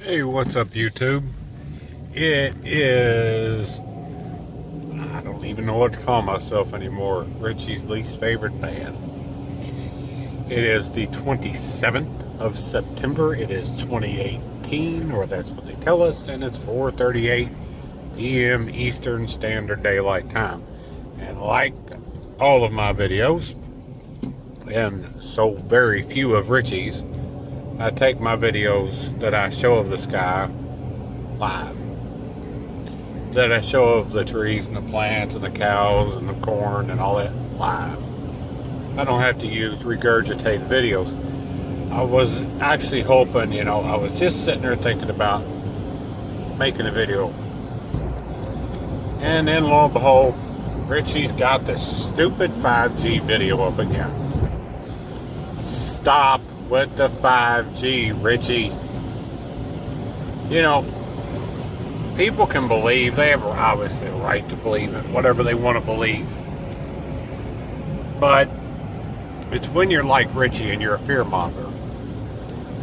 Hey, what's up, YouTube? It is, I don't even know what to call myself anymore. Richie's least favorite fan. It is the 27th of September. It is 2018, or that's what they tell us, and it's 4:38 p.m. Eastern Standard Daylight Time. And like all of my videos, and so very few of Richie's, I take my videos that I show of the sky live. That I show of the trees and the plants and the cows and the corn and all that live. I don't have to use regurgitated videos. I was actually hoping, I was just sitting there thinking about making a video. And then lo and behold, Richie's got this stupid 5G video up again. Stop with the 5G, Richie. People can believe. They have obviously a right to believe in whatever they want to believe. But it's when you're like Richie and you're a fearmonger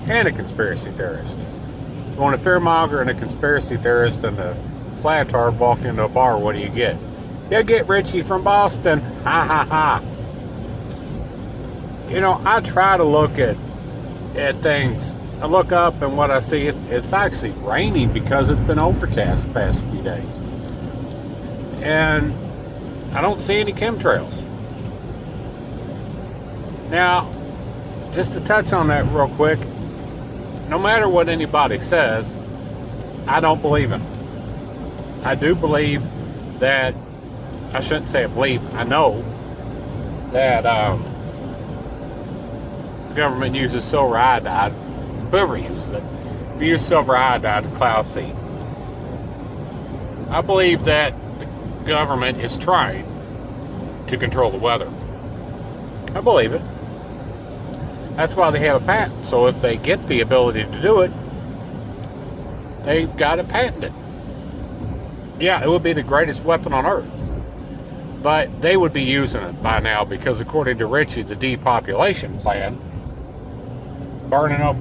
and a conspiracy theorist. So when a fearmonger and a conspiracy theorist and a flatard walk into a bar, what do you get? You get Richie from Boston. Ha ha ha. I try to look at things. I look up and what I see, it's actually raining because it's been overcast the past few days. And I don't see any chemtrails. Now, just to touch on that real quick, no matter what anybody says, I don't believe it. I do believe that, I shouldn't say I believe, I know that the government uses silver iodide. Whoever uses it, we use silver iodide to cloud seed. I believe that the government is trying to control the weather. I believe it. That's why they have a patent. So if they get the ability to do it, they've got to patent it. Yeah, it would be the greatest weapon on earth. But they would be using it by now because according to Richie, the depopulation plan, burning up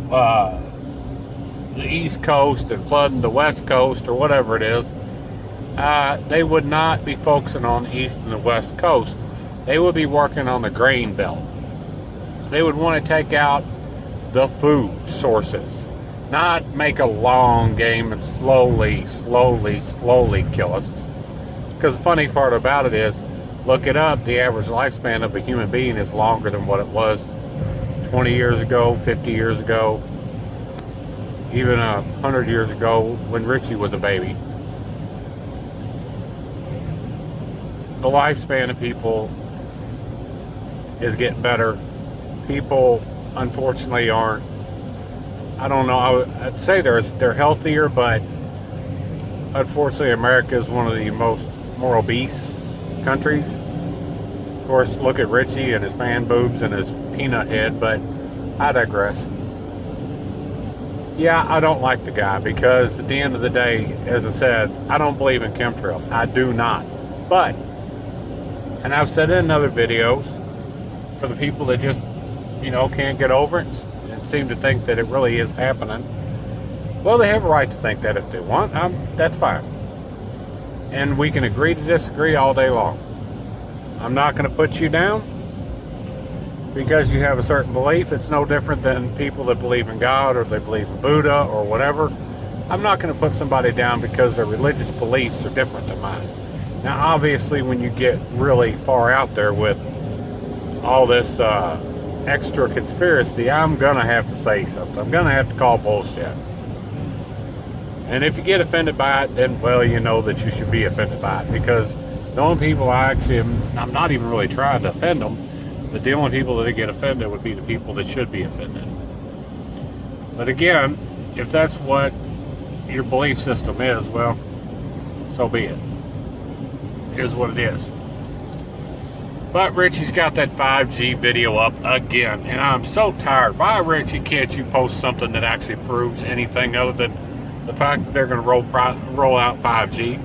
the East Coast and flooding the West Coast or whatever it is, they would not be focusing on the East and the West Coast. They would be working on the grain belt. They would want to take out the food sources, not make a long game and slowly kill us. Because the funny part about it is, look it up, the average lifespan of a human being is longer than what it was 20 years ago, 50 years ago, even 100 years ago when Richie was a baby. The lifespan of people is getting better. People, unfortunately, aren't, I don't know, I'd say they're healthier, but unfortunately America is one of the more obese countries. Of course, look at Richie and his man boobs and his peanut head, but I digress. Yeah, I don't like the guy because at the end of the day, as I said, I don't believe in chemtrails. I do not. But, and I've said it in other videos, for the people that just, can't get over it and seem to think that it really is happening, well, they have a right to think that if they want. That's fine. And we can agree to disagree all day long. I'm not going to put you down because you have a certain belief. It's no different than people that believe in God or they believe in Buddha or whatever. I'm not going to put somebody down because their religious beliefs are different than mine. Now, obviously, when you get really far out there with all this extra conspiracy, I'm going to have to say something. I'm going to have to call bullshit. And if you get offended by it, then, well, you know that you should be offended by it. Because the only people I'm not even really trying to offend them, but the only people that get offended would be the people that should be offended. But again, if that's what your belief system is, well, so be it. It is what it is. But Richie's got that 5G video up again, and I'm so tired. Why, Richie, can't you post something that actually proves anything other than the fact that they're going to roll out 5G?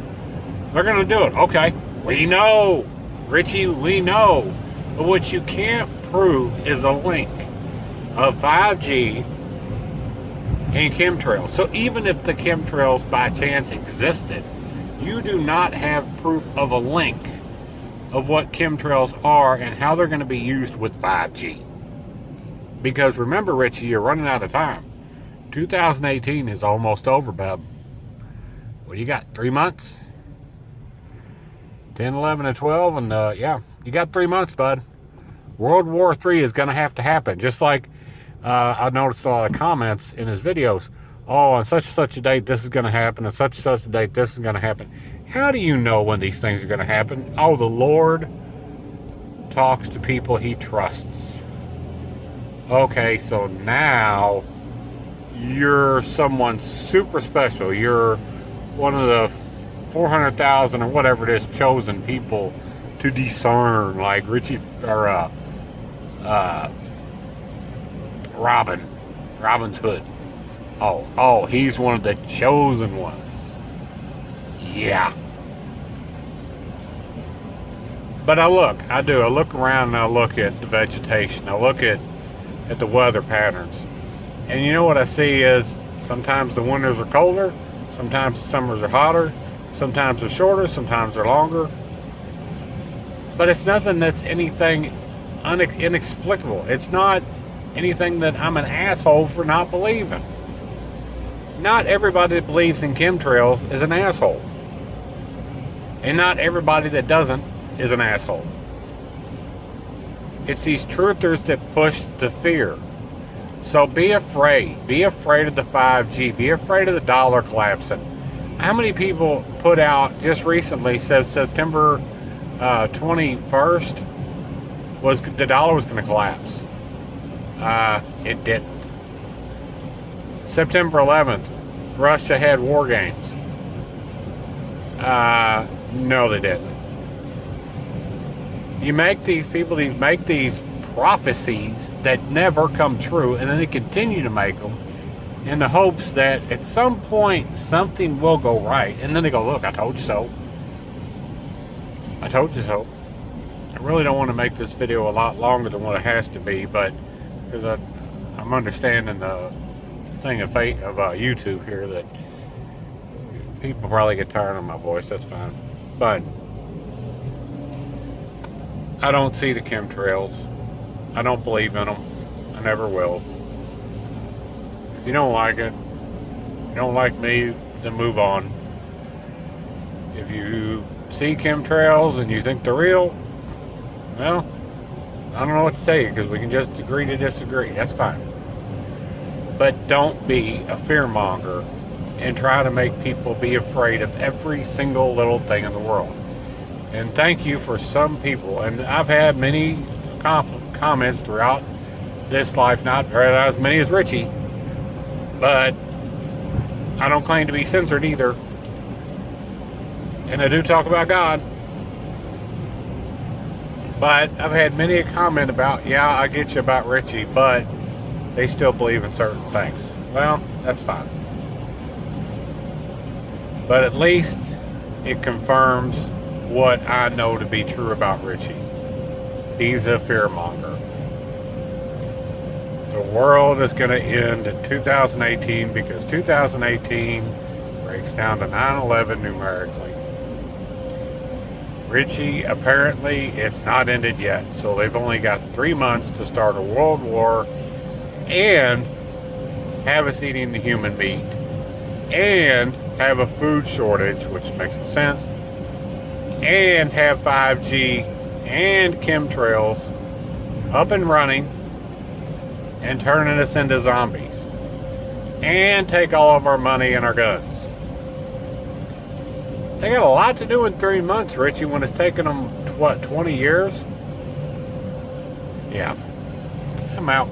They're going to do it. Okay, we know. Richie, we know. But what you can't prove is a link of 5G and chemtrails. So even if the chemtrails by chance existed, you do not have proof of a link of what chemtrails are and how they're going to be used with 5G. Because remember, Richie, you're running out of time. 2018 is almost over, bub. What do you got? 3 months? 10, 11, and 12, and yeah, you got 3 months, bud. World War III is going to have to happen. Just like I noticed a lot of comments in his videos. Oh, on such and such a date, this is going to happen. On such and such a date, this is going to happen. How do you know when these things are going to happen? Oh, the Lord talks to people he trusts. Okay, so now you're someone super special. You're one of the 400,000 or whatever it is chosen people to discern, like Richie or Robin's Hood. Oh, he's one of the chosen ones. Yeah. But I look around and I look at the vegetation. I look at the weather patterns. And you know what I see is sometimes the winters are colder, sometimes the summers are hotter, sometimes they're shorter, sometimes they're longer. But it's nothing that's anything inexplicable. It's not anything that I'm an asshole for not believing. Not everybody that believes in chemtrails is an asshole. And not everybody that doesn't is an asshole. It's these truthers that push the fear. So be afraid. Be afraid of the 5G. Be afraid of the dollar collapsing. How many people put out just recently said September 21st was the dollar was going to collapse? It didn't. September 11th, Russia had war games. No, they didn't. You make these people, make these prophecies that never come true, and then they continue to make them in the hopes that at some point something will go right. And then they go, look, I told you so. I told you so. I really don't want to make this video a lot longer than what it has to be, but because I'm understanding the thing of fate of YouTube here that people probably get tired of my voice. That's fine. But I don't see the chemtrails. I don't believe in them. I never will. If you don't like it, you don't like me, then move on. If you see chemtrails and you think they're real, well, I don't know what to tell you, because we can just agree to disagree. That's fine. But don't be a fearmonger and try to make people be afraid of every single little thing in the world. And thank you for some people, and I've had many comments throughout this life, not as many as Richie, but I don't claim to be censored either. And I do talk about God. But I've had many a comment about, yeah, I get you about Richie, but they still believe in certain things. Well, that's fine. But at least it confirms what I know to be true about Richie. He's a fearmonger. The world is going to end in 2018 because 2018 breaks down to 9/11 numerically. Richie, apparently it's not ended yet, so they've only got 3 months to start a world war and have us eating the human meat and have a food shortage, which makes sense, and have 5G and chemtrails up and running and turning us into zombies and take all of our money and our guns. They got a lot to do in 3 months, Richie, when it's taken them, 20 years? Yeah. I'm out.